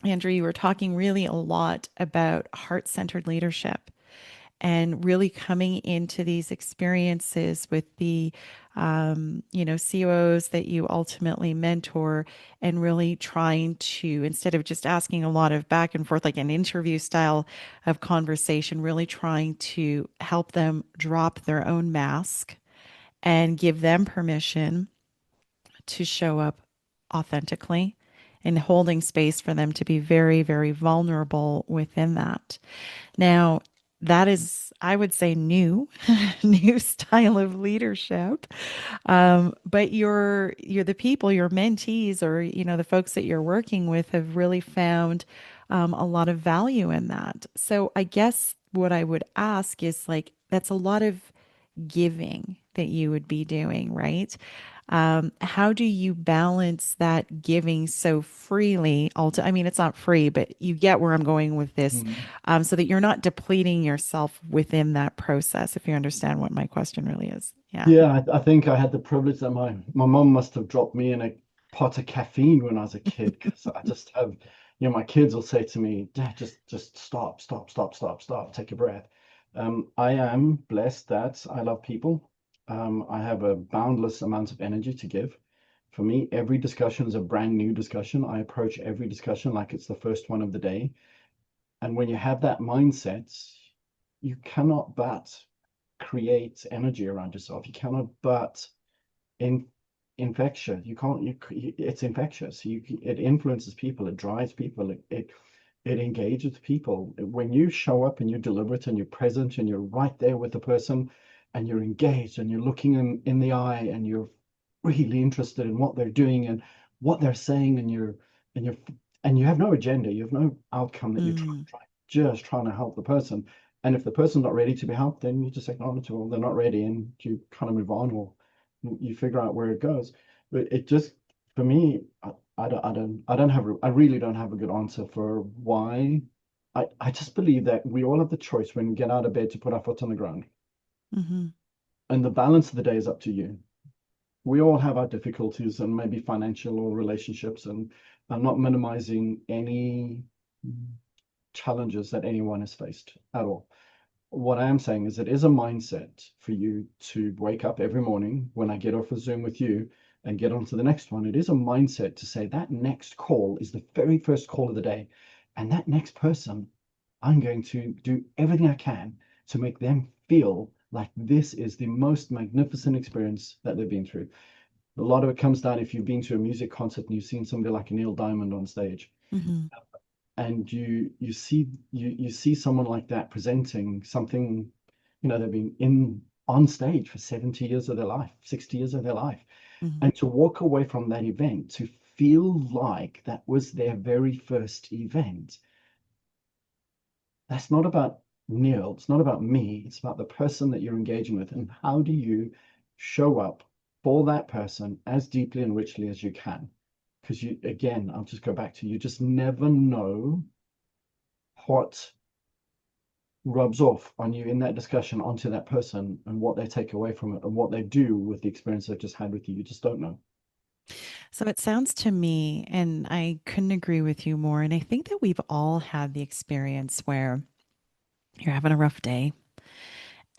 Speaker 2: Andrew, you were talking really a lot about heart-centered leadership and really coming into these experiences with the COOs that you ultimately mentor, and really trying to, instead of just asking a lot of back and forth like an interview style of conversation, really trying to help them drop their own mask and give them permission to show up authentically, and holding space for them to be very, very vulnerable within that. Now, that is, I would say, new, new style of leadership. But you're the people, your mentees, or the folks that you're working with, have really found a lot of value in that. So I guess what I would ask is, like, that's a lot of giving that you would be doing, right? How do you balance that giving so freely? It's not free, but you get where I'm going with this, so that you're not depleting yourself within that process, if you understand what my question really is. Yeah.
Speaker 3: Yeah, I think I had the privilege that my mom must have dropped me in a pot of caffeine when I was a kid, because I just have, my kids will say to me, Dad, just stop, take a breath. I am blessed that I love people. I have a boundless amount of energy to give. For me, every discussion is a brand new discussion. I approach every discussion like it's the first one of the day. And when you have that mindset, you cannot but create energy around yourself. You cannot but in infectious. You can't. It's infectious. It influences people. It drives people. It engages people. When you show up and you're deliberate and you're present and you're right there with the person, and you're engaged and you're looking in the eye, and you're really interested in what they're doing and what they're saying, and you have no agenda. You have no outcome that you're just trying to help the person. And if the person's not ready to be helped, then you just acknowledge, well, they're not ready, and you kind of move on, or you figure out where it goes. But it just, for me, I really don't have a good answer for why. I just believe that we all have the choice when we get out of bed to put our foot on the ground. And the balance of the day is up to you. We all have our difficulties, and maybe financial or relationships, and I'm not minimizing any challenges that anyone has faced at all. What I am saying is, it is a mindset for you to wake up every morning when I get off a Zoom with you and get on to the next one. It is a mindset to say that next call is the very first call of the day. And that next person, I'm going to do everything I can to make them feel like this is the most magnificent experience that they've been through. A lot of it comes down, if you've been to a music concert and you've seen somebody like a Neil Diamond on stage, and you see someone like that presenting something, they've been on stage for 70 years of their life, 60 years of their life, and to walk away from that event to feel like that was their very first event. That's not about Neil, it's not about me, it's about the person that you're engaging with, and how do you show up for that person as deeply and richly as you can. because you, again, I'll just go back to, you just never know what rubs off on you in that discussion onto that person and what they take away from it and what they do with the experience they've just had with you. You just don't know.
Speaker 2: So it sounds to me, and I couldn't agree with you more. And I think that we've all had the experience where you're having a rough day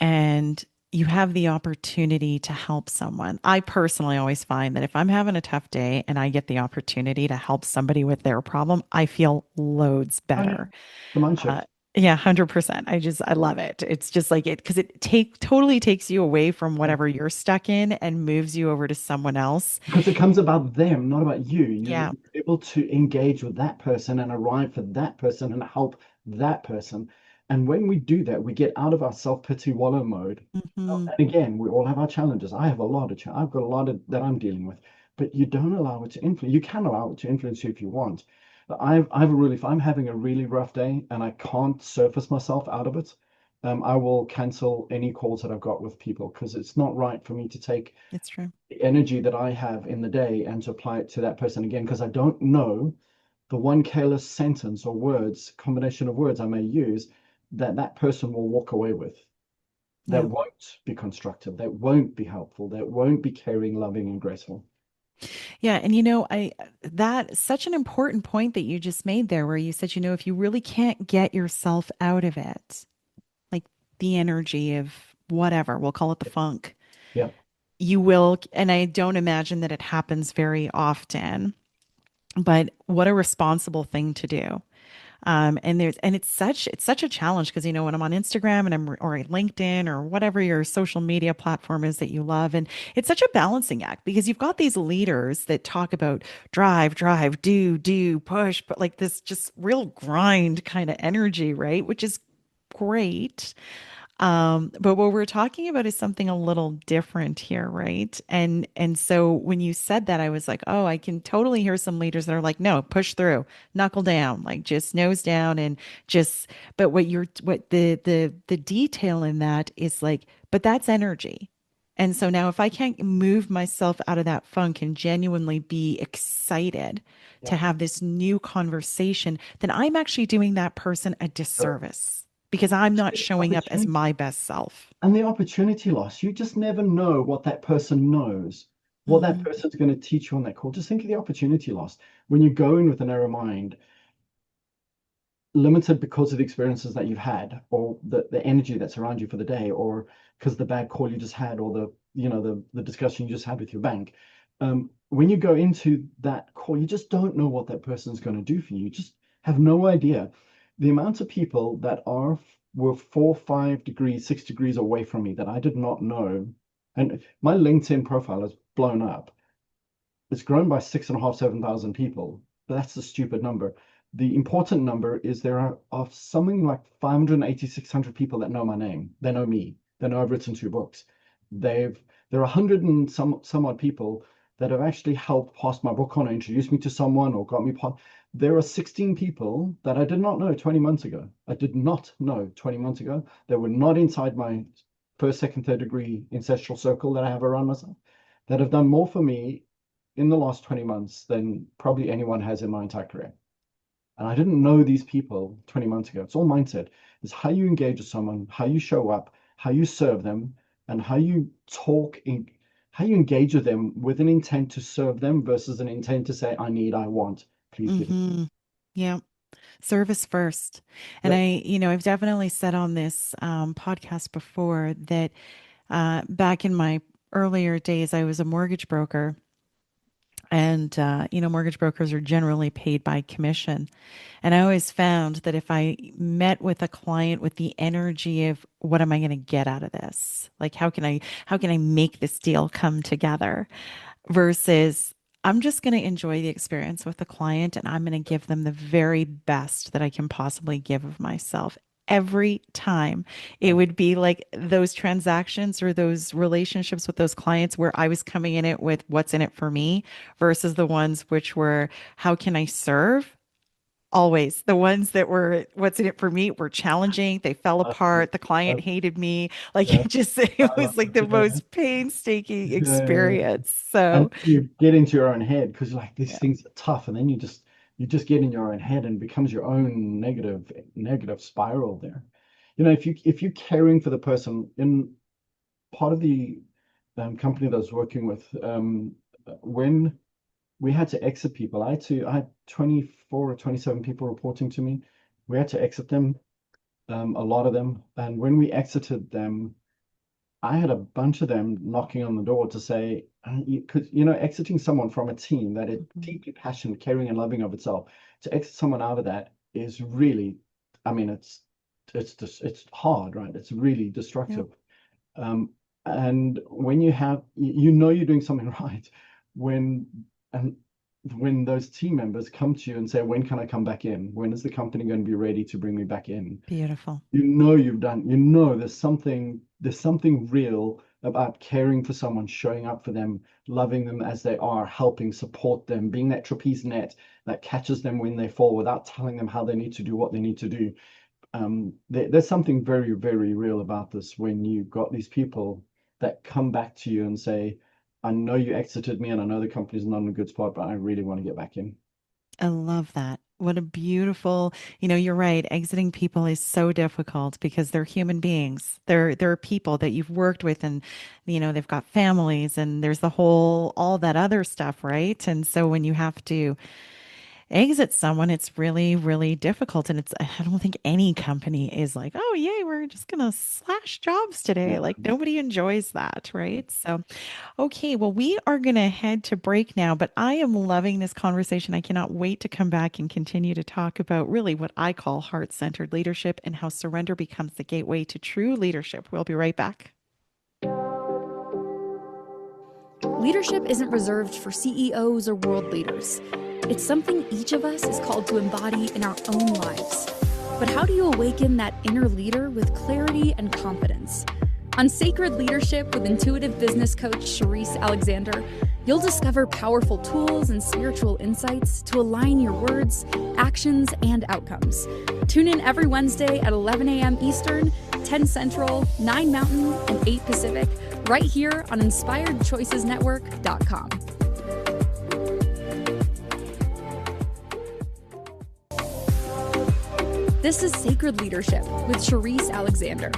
Speaker 2: and you have the opportunity to help someone. I personally always find that if I'm having a tough day and I get the opportunity to help somebody with their problem, I feel loads
Speaker 3: Oh yeah,
Speaker 2: better.
Speaker 3: the mind
Speaker 2: Uh,
Speaker 3: shift.
Speaker 2: yeah, 100%. I love it. It's just like it because it totally takes you away from
Speaker 3: Yeah.
Speaker 2: whatever you're stuck in and moves you over to someone else.
Speaker 3: Because it comes about them, not about you. You're
Speaker 2: Yeah.
Speaker 3: able to engage with that person and arrive for that person and help that person. And when we do that, we get out of our self-pity wallow mode.
Speaker 2: Hmm.
Speaker 3: And again, we all have our challenges. I have a lot of I've got a lot of that I'm dealing with, but you don't allow it to influence. You can allow it to influence you if you want. But I've really, if I'm having a really rough day and I can't surface myself out of it, I will cancel any calls that I've got with people because it's not right for me to take
Speaker 2: It's true.
Speaker 3: the energy that I have in the day and to apply it to that person again because I don't know the one careless sentence or words, combination of words I may use that that person will walk away with that
Speaker 2: Yeah.
Speaker 3: won't be constructive, that won't be helpful, that won't be caring, loving, and graceful.
Speaker 2: Yeah, and I that such an important point that you just made there where you said, if you really can't get yourself out of it, like the energy of whatever, we'll call it the funk,
Speaker 3: Yeah,
Speaker 2: you will, and I don't imagine that it happens very often, but what a responsible thing to do. And it's such a challenge because when I'm on Instagram and or LinkedIn or whatever your social media platform is that you love, and it's such a balancing act because you've got these leaders that talk about drive, do, push, but like this just real grind kind of energy, right? Which is great. But what we're talking about is something a little different here, right? And so when you said that, I was like, oh, I can totally hear some leaders that are like, no, push through, knuckle down, like just nose down and just. But what the detail in that is like, but that's energy. And so now if I can't move myself out of that funk and genuinely be excited
Speaker 3: yeah.
Speaker 2: to have this new conversation, then I'm actually doing that person a
Speaker 3: Correct.
Speaker 2: disservice because I'm not showing up as
Speaker 3: Opportunity
Speaker 2: my best self.
Speaker 3: and the opportunity loss. You just never know what that person knows, what that
Speaker 2: Hmm.
Speaker 3: person's going to teach you on that call. Just think of the opportunity loss when you go in with a narrow mind, limited because of the experiences that you've had, or the energy that's around you for the day, or because the bad call you just had, or the discussion you just had with your bank. When you go into that call, you just don't know what that person's going to do for you. You just have no idea. The amount of people that were 4, 5 degrees, 6 degrees away from me that I did not know, and my LinkedIn profile has blown up. It's grown by 6.5, 7,000 people, but that's the stupid number. The important number is there are something like 580, 600 people that know my name. They know me. They know I've written 2 books. There are 100 and some odd people that have actually helped pass my book on or introduced me to someone or got me part. There are 16 people that I did not know 20 months ago. I did not know 20 months ago. They were not inside my first, second, third degree ancestral circle that I have around myself that have done more for me in the last 20 months than probably anyone has in my entire career. And I didn't know these people 20 months ago. It's all mindset. It's how you engage with someone, how you show up, how you serve them, and how you how you engage with them with an intent to serve them versus an intent to say, I need, I want, please give it.
Speaker 2: Hmm. Yeah. Service first. And
Speaker 3: Yep.
Speaker 2: I've definitely said on this podcast before that back in my earlier days, I was a mortgage broker. And, mortgage brokers are generally paid by commission. And I always found that if I met with a client with the energy of what am I going to get out of this? Like, how can I make this deal come together versus I'm just going to enjoy the experience with the client and I'm going to give them the very best that I can possibly give of myself. Every time it
Speaker 3: Yeah.
Speaker 2: would be like those transactions or those relationships with those clients where I was coming in it with what's in it for me versus the ones which were how can I serve? Always. The ones that were, what's in it for me, were challenging. They fell
Speaker 3: Uh,
Speaker 2: apart. The client
Speaker 3: uh,
Speaker 2: hated me. Like
Speaker 3: yeah,
Speaker 2: it was like the
Speaker 3: yeah,
Speaker 2: most painstaking
Speaker 3: yeah.
Speaker 2: experience.
Speaker 3: And
Speaker 2: So,
Speaker 3: you get into your own head because like these
Speaker 2: yeah.
Speaker 3: things are tough, and then you just get in your own head and it becomes your own negative spiral there. If you're caring for the person in part of the company that I was working with, when we had to exit people, I had 24 or 27 people reporting to me. We had to exit them, a lot of them, and when we exited them, I had a bunch of them knocking on the door to say, because exiting someone from a team that is
Speaker 2: Mhm.
Speaker 3: deeply passionate, caring, and loving of itself, to exit someone out of that is really, I mean, it's just it's hard, right? It's really
Speaker 2: Yep.
Speaker 3: destructive. Um, and when you're doing something right, when and when those team members come to you and say, "When can I come back in? When is the company going to be ready to bring me back in?"
Speaker 2: Beautiful.
Speaker 3: There's something real about caring for someone, showing up for them, loving them as they are, helping support them, being that trapeze net that catches them when they fall without telling them how they need to do what they need to do. There's something very, very real about this when you've got these people that come back to you and say, "I know you exited me and I know the company's not in a good spot, but I really want to get back in."
Speaker 2: I love that. What a beautiful, you're right. Exiting people is so difficult because they're human beings. They're people that you've worked with, and they've got families, and there's all that other stuff, right? And so when you have to exit someone, it's really, really difficult. And I don't think any company is like, oh, yay, we're just going to slash jobs today.
Speaker 3: Yeah.
Speaker 2: Like nobody enjoys that, right? So, okay, well, we are going to head to break now, but I am loving this conversation. I cannot wait to come back and continue to talk about really what I call heart centered leadership and how surrender becomes the gateway to true leadership. We'll be right back.
Speaker 1: Leadership isn't reserved for CEOs or world leaders. It's something each of us is called to embody in our own lives. But how do you awaken that inner leader with clarity and confidence? On Sacred Leadership with intuitive business coach Sherisse Alexander, you'll discover powerful tools and spiritual insights to align your words, actions, and outcomes. Tune in every Wednesday at 11 a.m. Eastern, 10 Central, 9 Mountain, and 8 Pacific, right here on InspiredChoicesNetwork.com. This is Sacred Leadership with Sherisse Alexander.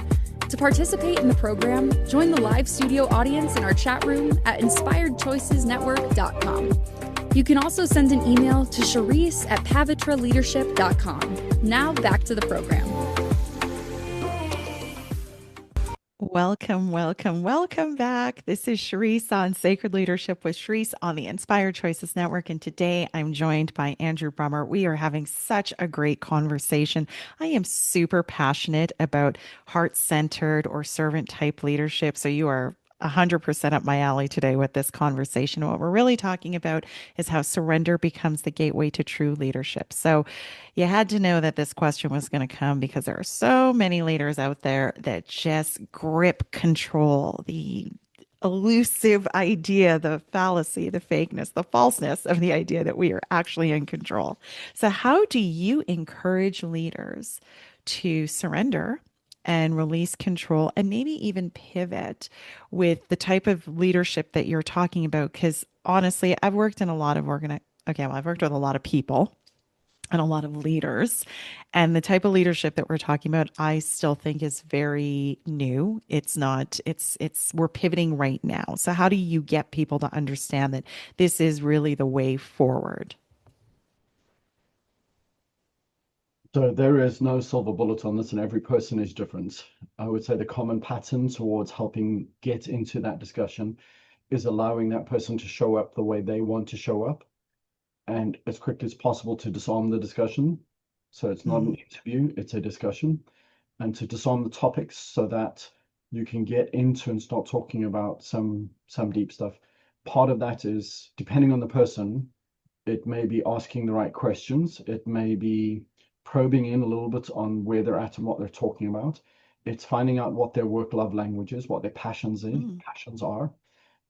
Speaker 1: To participate in the program, join the live studio audience in our chat room at InspiredChoicesNetwork.com. You can also send an email to Sherisse@pavitraleadership.com. Now back to the program.
Speaker 2: Welcome, welcome, welcome back. This is Sherisse on Sacred Leadership with Sherisse on the Inspired Choices Network. And today I'm joined by Andrew Brummer. We are having such a great conversation. I am super passionate about heart-centered or servant type leadership. So you are 100% up my alley today with this conversation. What we're really talking about is how surrender becomes the gateway to true leadership. So you had to know that this question was going to come because there are so many leaders out there that just grip control, the elusive idea, the fallacy, the fakeness, the falseness of the idea that we are actually in control. So, how do you encourage leaders to surrender and release control and maybe even pivot with the type of leadership that you're talking about? Because honestly, I've worked in a lot of I've worked with a lot of people and a lot of leaders. And the type of leadership that we're talking about, I still think is very new. It's not, we're pivoting right now. So, how do you get people to understand that this is really the way forward?
Speaker 3: So there is no silver bullet on this, and every person is different. I would say the common pattern towards helping get into that discussion is allowing that person to show up the way they want to show up, and as quickly as possible to disarm the discussion. So it's not an
Speaker 2: Mm,
Speaker 3: interview, it's a discussion, and to disarm the topics so that you can get into and start talking about some deep stuff. Part of that is depending on the person, it may be asking the right questions. It may be probing in a little bit on where they're at and what they're talking about. It's finding out what their work love language is, what their
Speaker 2: mm,
Speaker 3: passions are.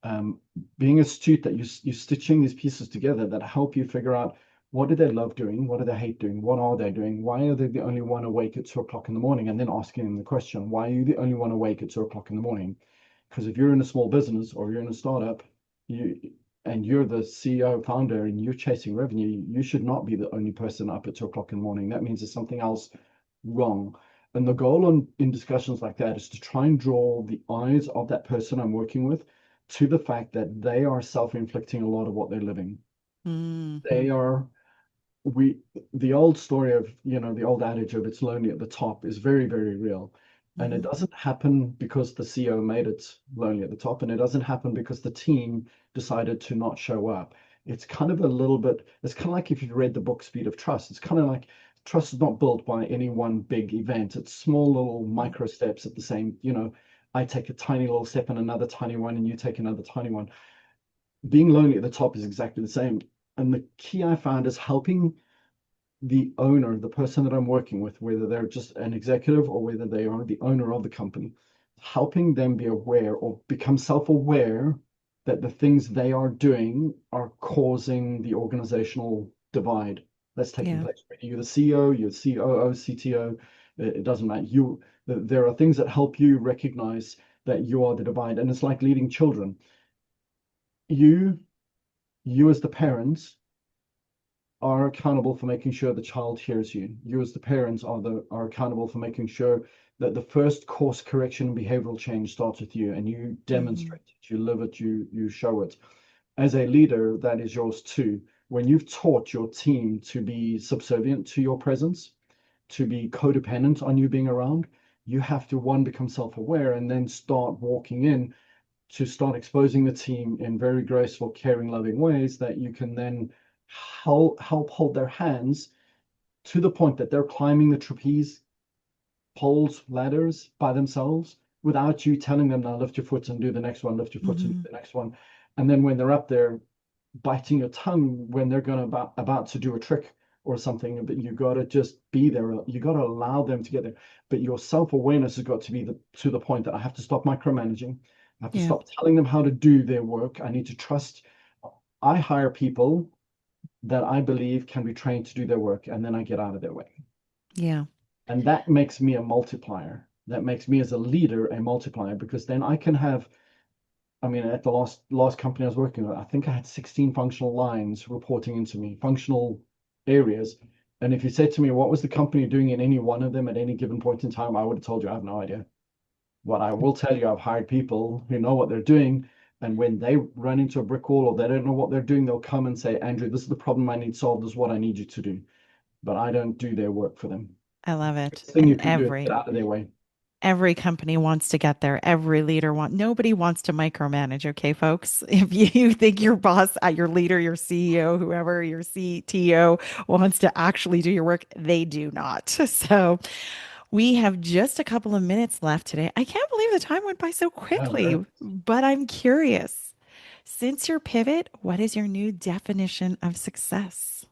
Speaker 3: Um, Being astute that you're stitching these pieces together that help you figure out What do they love doing? What do they hate doing? What are they doing? Why are they the only one awake at 2 o'clock in the morning? And then asking them the question, why are you the only one awake at 2 o'clock in the morning? Because if you're in a small business or you're in a startup, you and you're the CEO founder and you're chasing revenue, you should not be the only person up at 2 o'clock in the morning. That means there's something else wrong. And the goal in discussions like that is to try and draw the eyes of that person I'm working with to the fact that they are self-inflicting a lot of what they're living.
Speaker 2: Mm-hmm.
Speaker 3: They are we the old story of, the old adage of it's lonely at the top is very, very real. And it
Speaker 2: Mm-hmm.
Speaker 3: doesn't happen because the CEO made it lonely at the top, and it doesn't happen because the team decided to not show up. It's kind of a little bit, it's kind of like if you've read the book Speed of Trust. It's kind of like trust is not built by any one big event. It's small little micro steps at the same, I take a tiny little step and another tiny one, and you take another tiny one. Being lonely at the top is exactly the same. And the key I found is helping the owner, the person that I'm working with, whether they're just an executive or whether they are the owner of the company, helping them be aware or become self-aware that the things they are doing are causing the organizational divide that's taking
Speaker 2: Yeah.
Speaker 3: place. Whether you're the CEO, you're COO, CTO, it doesn't matter. There are things that help you recognize that you are the divide, and it's like leading children. You, you as the parents are accountable for making sure the child hears you. You as the parents are accountable for making sure that the first course correction and behavioral change starts with you, and you
Speaker 2: Mm-hmm.
Speaker 3: demonstrate it, you live it, you show it. As a leader, that is yours too. When you've taught your team to be subservient to your presence, to be codependent on you being around, you have to one, become self-aware, and then start walking in to start exposing the team in very graceful, caring, loving ways that you can then help hold their hands to the point that they're climbing the trapeze poles, ladders by themselves without you telling them, now lift your foot and do the next one, lift your foot and do
Speaker 2: Mm-hmm.
Speaker 3: the next one. And then when they're up there biting your tongue when they're going to about to do a trick or something, but you got to just be there. You got to allow them to get there. But your self-awareness has got to be to the point that I have to stop micromanaging. I have to
Speaker 2: Yeah.
Speaker 3: stop telling them how to do their work. I need to trust. I hire people that I believe can be trained to do their work, and then I get out of their way.
Speaker 2: Yeah.
Speaker 3: And that makes me a multiplier. That makes me as a leader a multiplier, because then I can have, I mean, at the last company I was working with, I think I had 16 functional lines reporting into me, functional areas. And if you said to me, what was the company doing in any one of them at any given point in time, I would have told you I have no idea. What I will tell you, I've hired people who know what they're doing. And when they run into a brick wall or they don't know what they're doing, they'll come and say, Andrew, this is the problem I need solved. This is what I need you to do. But I don't do their work for them.
Speaker 2: I love
Speaker 3: The
Speaker 2: it.
Speaker 3: best thing
Speaker 2: And
Speaker 3: you can do is get out of their way.
Speaker 2: every company wants to get there. Every leader nobody wants to micromanage. Okay, folks, if you think your boss, your leader, your CEO, whoever, your CTO wants to actually do your work, they do not. So we have just a couple of minutes left today. I can't believe the time went by so quickly, but I'm curious. Since your pivot, what is your new definition of success?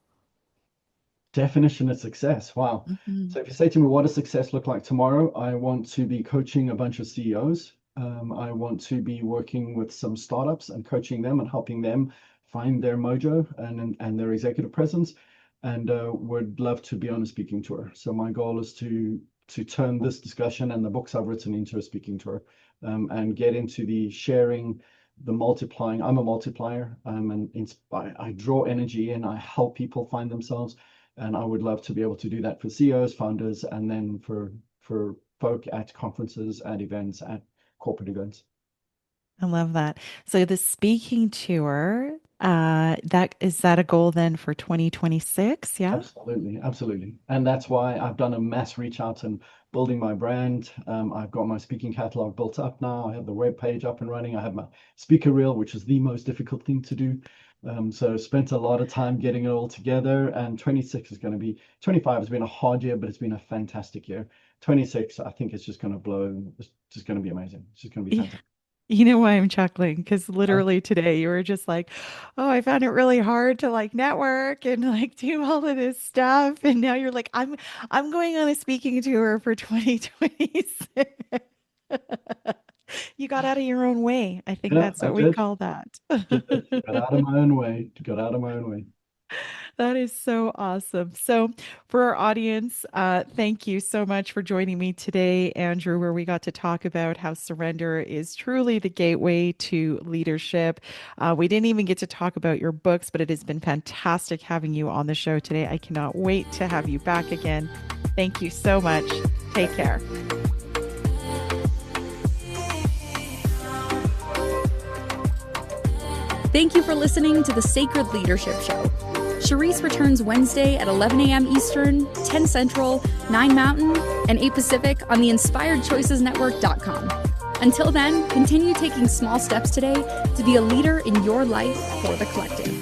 Speaker 3: Definition of success. Wow.
Speaker 2: Mhm.
Speaker 3: So if you say to me, what does success look like tomorrow? I want to be coaching a bunch of CEOs. I want to be working with some startups and coaching them and helping them find their mojo and their executive presence. And would love to be on a speaking tour. So my goal is to turn this discussion and the books I've written into a speaking tour, and get into the sharing, the multiplying. I'm a multiplier, and inspire. I draw energy in. I help people find themselves, and I would love to be able to do that for CEOs, founders, and then for folk at conferences, at events, at corporate events.
Speaker 2: I love that. So the speaking tour, that is that a goal then for 2026? Yeah.
Speaker 3: Absolutely, absolutely. And that's why I've done a mass reach out and building my brand. I've got my speaking catalog built up now. I have the web page up and running. I have my speaker reel, which is the most difficult thing to do. So spent a lot of time getting it all together. And 26 is going to be, 25 has been a hard year, but it's been a fantastic year. 26, I think it's just going to blow. It's just going to be amazing. It's just going to be
Speaker 2: Yeah.
Speaker 3: fantastic.
Speaker 2: You know why I'm chuckling? Because
Speaker 3: Uh,
Speaker 2: literally today you were just like, oh, I found it really hard to like network and like do all of this stuff. And now you're like, I'm going on a speaking tour for 2026. You got out of your own way. I think
Speaker 3: yeah,
Speaker 2: that's
Speaker 3: I
Speaker 2: what we
Speaker 3: did.
Speaker 2: call that.
Speaker 3: Did it. Got out of my own way. Got out of my own way.
Speaker 2: That is so awesome. So, for our audience, thank you so much for joining me today, Andrew, where we got to talk about how surrender is truly the gateway to leadership. We didn't even get to talk about your books, but it has been fantastic having you on the show today. I cannot wait to have you back again. Thank you so much. Take care.
Speaker 1: Thank you for listening to the Sacred Leadership Show. Sherisse returns Wednesday at 11 a.m. Eastern, 10 Central, 9 Mountain, and 8 Pacific on the InspiredChoicesNetwork.com. Until then, continue taking small steps today to be a leader in your life for the collective.